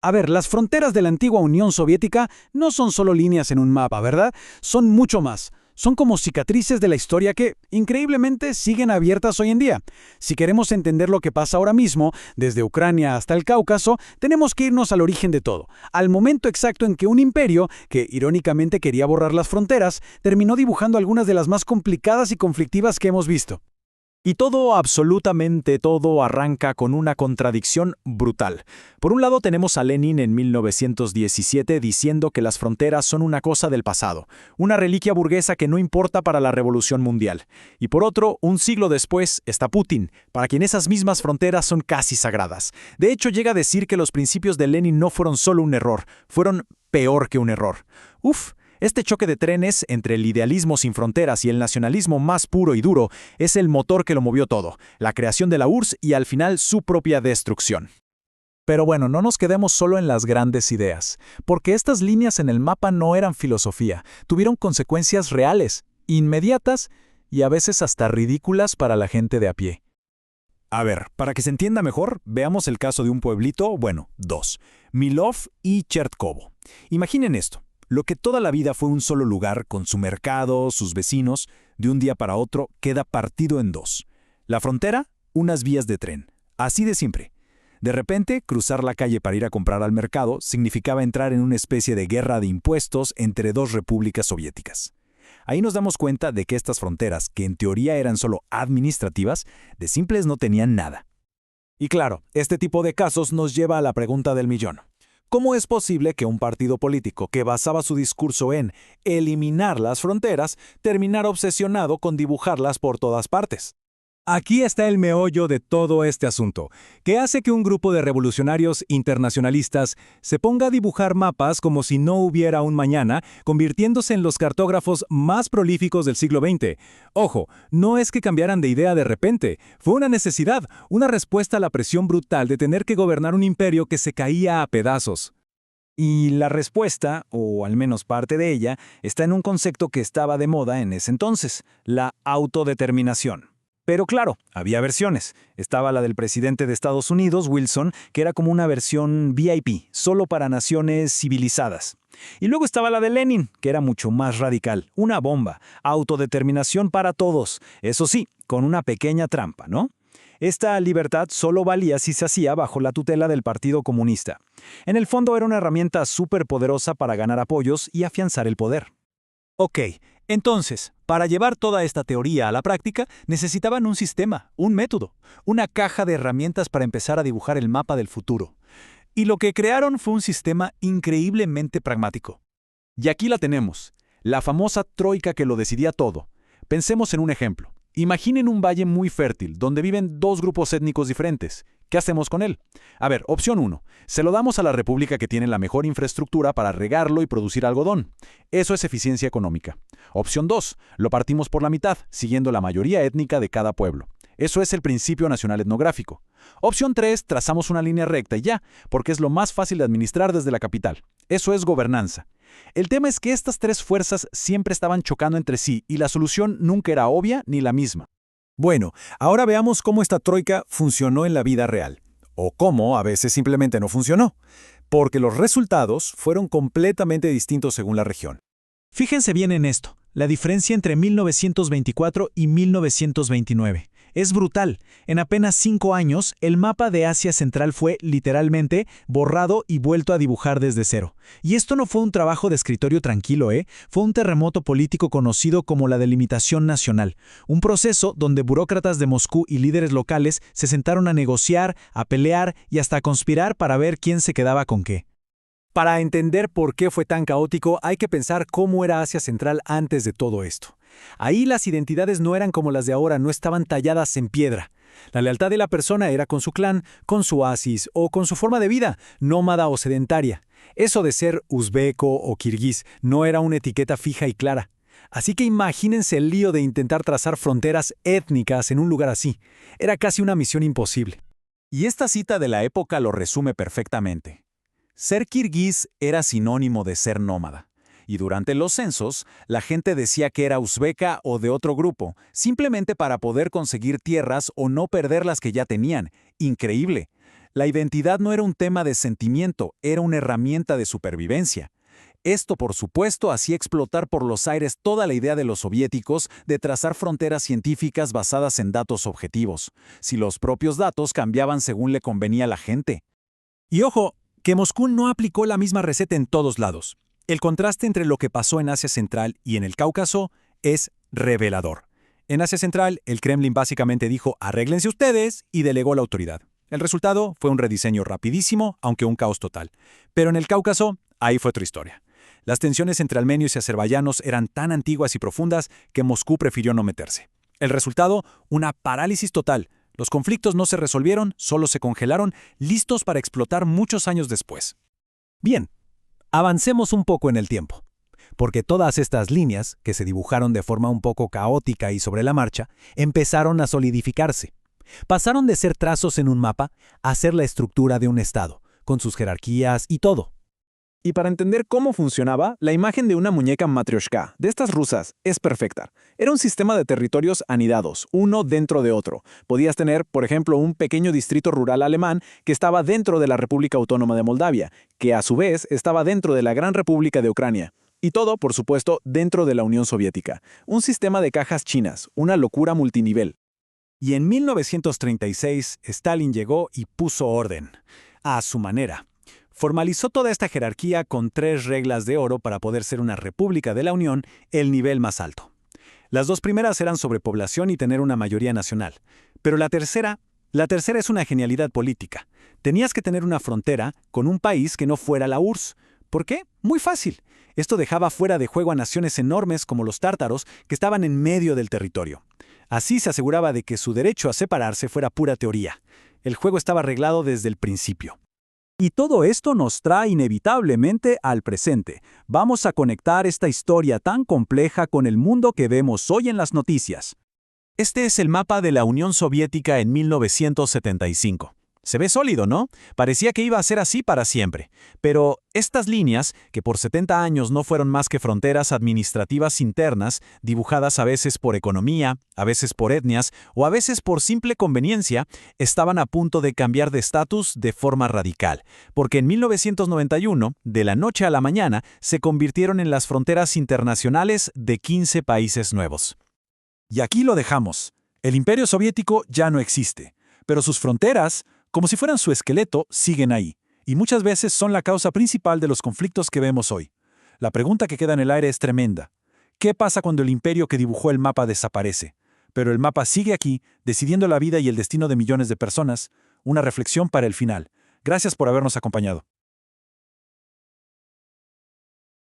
A ver, las fronteras de la antigua Unión Soviética no son solo líneas en un mapa, ¿verdad? Son mucho más. Son como cicatrices de la historia que, increíblemente, siguen abiertas hoy en día. Si queremos entender lo que pasa ahora mismo, desde Ucrania hasta el Cáucaso, tenemos que irnos al origen de todo, al momento exacto en que un imperio, que irónicamente quería borrar las fronteras, terminó dibujando algunas de las más complicadas y conflictivas que hemos visto. Y todo, absolutamente todo, arranca con una contradicción brutal. Por un lado tenemos a Lenin en 1917 diciendo que las fronteras son una cosa del pasado, una reliquia burguesa que no importa para la revolución mundial. Y por otro, un siglo después, está Putin, para quien esas mismas fronteras son casi sagradas. De hecho, llega a decir que los principios de Lenin no fueron solo un error, fueron peor que un error. Uf. Este choque de trenes entre el idealismo sin fronteras y el nacionalismo más puro y duro es el motor que lo movió todo, la creación de la URSS y al final su propia destrucción. Pero bueno, no nos quedemos solo en las grandes ideas, porque estas líneas en el mapa no eran filosofía, tuvieron consecuencias reales, inmediatas y a veces hasta ridículas para la gente de a pie. A ver, para que se entienda mejor, veamos el caso de un pueblito, bueno, dos, Milov y Chertkovo. Imaginen esto. Lo que toda la vida fue un solo lugar, con su mercado, sus vecinos, de un día para otro queda partido en dos. La frontera, unas vías de tren. Así de simple. De repente, cruzar la calle para ir a comprar al mercado significaba entrar en una especie de guerra de impuestos entre dos repúblicas soviéticas. Ahí nos damos cuenta de que estas fronteras, que en teoría eran solo administrativas, de simples no tenían nada. Y claro, este tipo de casos nos lleva a la pregunta del millón. ¿Cómo es posible que un partido político que basaba su discurso en eliminar las fronteras terminara obsesionado con dibujarlas por todas partes? Aquí está el meollo de todo este asunto, que hace que un grupo de revolucionarios internacionalistas se ponga a dibujar mapas como si no hubiera un mañana, convirtiéndose en los cartógrafos más prolíficos del siglo XX. Ojo, no es que cambiaran de idea de repente, fue una necesidad, una respuesta a la presión brutal de tener que gobernar un imperio que se caía a pedazos. Y la respuesta, o al menos parte de ella, está en un concepto que estaba de moda en ese entonces, la autodeterminación. Pero claro, había versiones. Estaba la del presidente de Estados Unidos, Wilson, que era como una versión VIP, solo para naciones civilizadas. Y luego estaba la de Lenin, que era mucho más radical, una bomba, autodeterminación para todos. Eso sí, con una pequeña trampa, ¿no? Esta libertad solo valía si se hacía bajo la tutela del Partido Comunista. En el fondo era una herramienta súper poderosa para ganar apoyos y afianzar el poder. Ok, entonces, para llevar toda esta teoría a la práctica, necesitaban un sistema, un método, una caja de herramientas para empezar a dibujar el mapa del futuro. Y lo que crearon fue un sistema increíblemente pragmático. Y aquí la tenemos, la famosa troika que lo decidía todo. Pensemos en un ejemplo. Imaginen un valle muy fértil, donde viven dos grupos étnicos diferentes. ¿Qué hacemos con él? A ver, opción 1. Se lo damos a la república que tiene la mejor infraestructura para regarlo y producir algodón. Eso es eficiencia económica. Opción 2. Lo partimos por la mitad, siguiendo la mayoría étnica de cada pueblo. Eso es el principio nacional etnográfico. Opción 3. Trazamos una línea recta y ya, porque es lo más fácil de administrar desde la capital. Eso es gobernanza. El tema es que estas tres fuerzas siempre estaban chocando entre sí y la solución nunca era obvia ni la misma. Bueno, ahora veamos cómo esta troika funcionó en la vida real. O cómo a veces simplemente no funcionó. Porque los resultados fueron completamente distintos según la región. Fíjense bien en esto, la diferencia entre 1924 y 1929. Es brutal. En apenas 5 años, el mapa de Asia Central fue, literalmente, borrado y vuelto a dibujar desde cero. Y esto no fue un trabajo de escritorio tranquilo, Fue un terremoto político conocido como la delimitación nacional. Un proceso donde burócratas de Moscú y líderes locales se sentaron a negociar, a pelear y hasta a conspirar para ver quién se quedaba con qué. Para entender por qué fue tan caótico, hay que pensar cómo era Asia Central antes de todo esto. Ahí las identidades no eran como las de ahora, no estaban talladas en piedra. La lealtad de la persona era con su clan, con su oasis o con su forma de vida, nómada o sedentaria. Eso de ser uzbeco o kirguís no era una etiqueta fija y clara. Así que imagínense el lío de intentar trazar fronteras étnicas en un lugar así. Era casi una misión imposible. Y esta cita de la época lo resume perfectamente. Ser kirguís era sinónimo de ser nómada. Y durante los censos, la gente decía que era uzbeca o de otro grupo, simplemente para poder conseguir tierras o no perder las que ya tenían. Increíble. La identidad no era un tema de sentimiento, era una herramienta de supervivencia. Esto, por supuesto, hacía explotar por los aires toda la idea de los soviéticos de trazar fronteras científicas basadas en datos objetivos, si los propios datos cambiaban según le convenía a la gente. Y ojo, que Moscú no aplicó la misma receta en todos lados. El contraste entre lo que pasó en Asia Central y en el Cáucaso es revelador. En Asia Central, el Kremlin básicamente dijo «arréglense ustedes» y delegó la autoridad. El resultado fue un rediseño rapidísimo, aunque un caos total. Pero en el Cáucaso, ahí fue otra historia. Las tensiones entre armenios y azerbaiyanos eran tan antiguas y profundas que Moscú prefirió no meterse. El resultado, una parálisis total. Los conflictos no se resolvieron, solo se congelaron, listos para explotar muchos años después. Bien, avancemos un poco en el tiempo, porque todas estas líneas, que se dibujaron de forma un poco caótica y sobre la marcha, empezaron a solidificarse. Pasaron de ser trazos en un mapa a ser la estructura de un estado, con sus jerarquías y todo. Y para entender cómo funcionaba, la imagen de una muñeca matrioshka, de estas rusas, es perfecta. Era un sistema de territorios anidados, uno dentro de otro. Podías tener, por ejemplo, un pequeño distrito rural alemán que estaba dentro de la República Autónoma de Moldavia, que a su vez estaba dentro de la Gran República de Ucrania. Y todo, por supuesto, dentro de la Unión Soviética. Un sistema de cajas chinas, una locura multinivel. Y en 1936, Stalin llegó y puso orden, a su manera. Formalizó toda esta jerarquía con 3 reglas de oro para poder ser una república de la Unión, el nivel más alto. Las 2 primeras eran sobre población y tener una mayoría nacional. Pero la tercera es una genialidad política. Tenías que tener una frontera con un país que no fuera la URSS. ¿Por qué? Muy fácil. Esto dejaba fuera de juego a naciones enormes como los tártaros que estaban en medio del territorio. Así se aseguraba de que su derecho a separarse fuera pura teoría. El juego estaba arreglado desde el principio. Y todo esto nos trae inevitablemente al presente. Vamos a conectar esta historia tan compleja con el mundo que vemos hoy en las noticias. Este es el mapa de la Unión Soviética en 1975. Se ve sólido, ¿no? Parecía que iba a ser así para siempre. Pero estas líneas, que por 70 años no fueron más que fronteras administrativas internas, dibujadas a veces por economía, a veces por etnias o a veces por simple conveniencia, estaban a punto de cambiar de estatus de forma radical. Porque en 1991, de la noche a la mañana, se convirtieron en las fronteras internacionales de 15 países nuevos. Y aquí lo dejamos. El Imperio Soviético ya no existe, pero sus fronteras, como si fueran su esqueleto, siguen ahí, y muchas veces son la causa principal de los conflictos que vemos hoy. La pregunta que queda en el aire es tremenda. ¿Qué pasa cuando el imperio que dibujó el mapa desaparece? Pero el mapa sigue aquí, decidiendo la vida y el destino de millones de personas. Una reflexión para el final. Gracias por habernos acompañado.